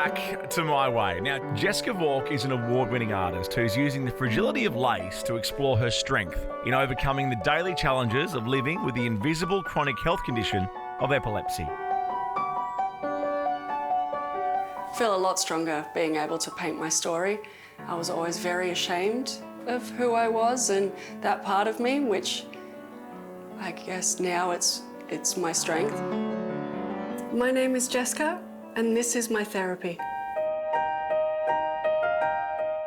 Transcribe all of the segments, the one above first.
back to My Way. Now, Jeska Valk is an award-winning artist who's using the fragility of lace to explore her strength in overcoming the daily challenges of living with the invisible chronic health condition of epilepsy. I feel a lot stronger being able to paint my story. I was always very ashamed of who I was and that part of me, which I guess now it's my strength. My name is Jeska, and this is my therapy.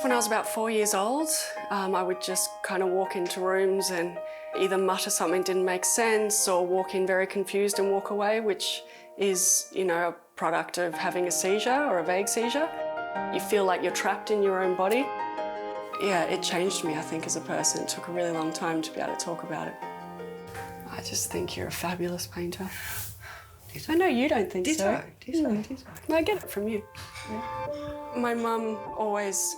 When I was about 4 years old, I would just kind of walk into rooms and either mutter something didn't make sense or walk in very confused and walk away, which is, a product of having a seizure or a vague seizure. You feel like you're trapped in your own body. Yeah, it changed me, I think, as a person. It took a really long time to be able to talk about it. I just think you're a fabulous painter. I know you don't think so. Ditto. I get it from you. Yeah. My mum always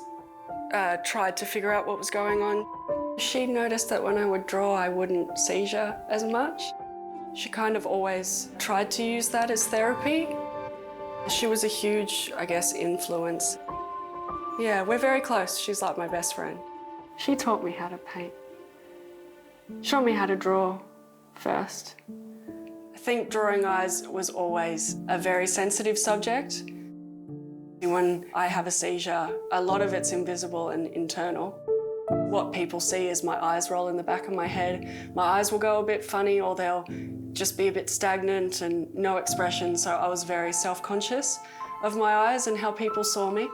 tried to figure out what was going on. She noticed that when I would draw, I wouldn't seizure as much. She kind of always tried to use that as therapy. She was a huge, influence. Yeah, we're very close. She's like my best friend. She taught me how to paint. Showed me how to draw first. I think drawing eyes was always a very sensitive subject. When I have a seizure, a lot of it's invisible and internal. What people see is my eyes roll in the back of my head. My eyes will go a bit funny or they'll just be a bit stagnant and no expression, so I was very self-conscious of my eyes and how people saw me.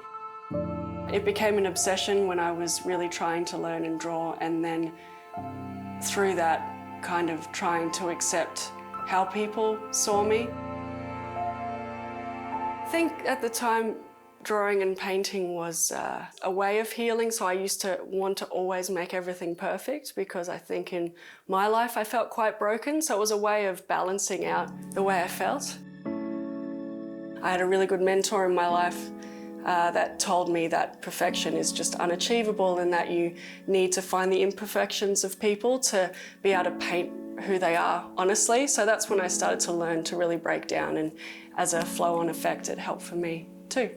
It became an obsession when I was really trying to learn and draw, and then through that kind of trying to accept how people saw me. I think at the time drawing and painting was a way of healing, so I used to want to always make everything perfect because I think in my life I felt quite broken, so it was a way of balancing out the way I felt. I had a really good mentor in my life that told me that perfection is just unachievable and that you need to find the imperfections of people to be able to paint who they are, honestly. So that's when I started to learn to really break down, and as a flow-on effect, it helped for me too,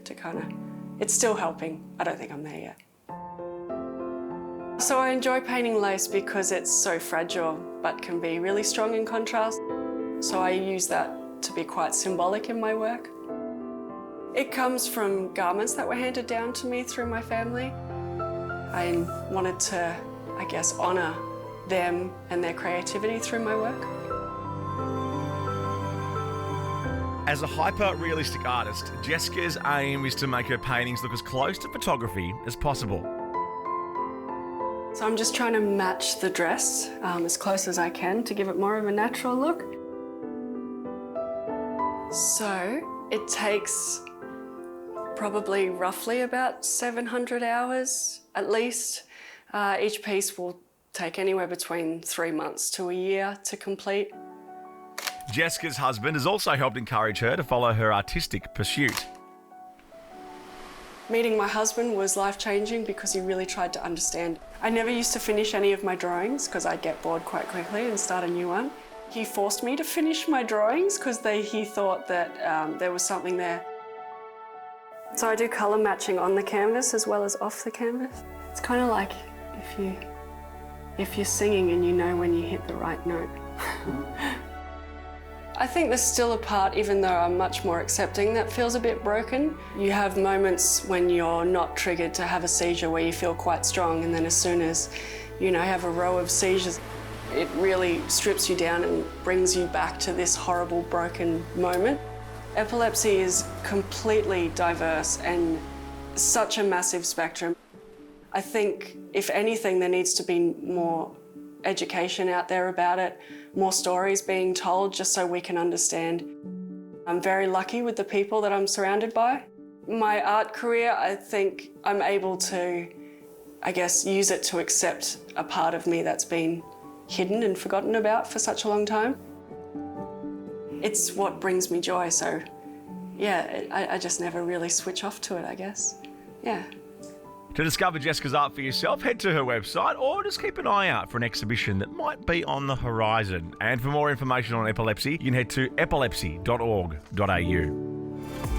it's still helping. I don't think I'm there yet. So I enjoy painting lace because it's so fragile, but can be really strong in contrast. So I use that to be quite symbolic in my work. It comes from garments that were handed down to me through my family. I wanted to, honour them and their creativity through my work. As a hyper-realistic artist, Jeska's aim is to make her paintings look as close to photography as possible. So I'm just trying to match the dress as close as I can to give it more of a natural look. So it takes probably roughly about 700 hours at least. Each piece will take anywhere between 3 months to a year to complete. Jeska's husband has also helped encourage her to follow her artistic pursuit. Meeting my husband was life-changing because he really tried to understand. I never used to finish any of my drawings because I'd get bored quite quickly and start a new one. He forced me to finish my drawings because he thought that there was something there. So I do colour matching on the canvas as well as off the canvas. It's kind of like if you're singing and you know when you hit the right note. I think there's still a part, even though I'm much more accepting, that feels a bit broken. You have moments when you're not triggered to have a seizure where you feel quite strong, and then as soon as have a row of seizures, it really strips you down and brings you back to this horrible broken moment. Epilepsy is completely diverse and such a massive spectrum. I think, if anything, there needs to be more education out there about it, more stories being told just so we can understand. I'm very lucky with the people that I'm surrounded by. My art career, I think I'm able to, use it to accept a part of me that's been hidden and forgotten about for such a long time. It's what brings me joy, so yeah, I just never really switch off to it, I guess. Yeah. To discover Jeska's art for yourself, head to her website or just keep an eye out for an exhibition that might be on the horizon. And for more information on epilepsy, you can head to epilepsy.org.au.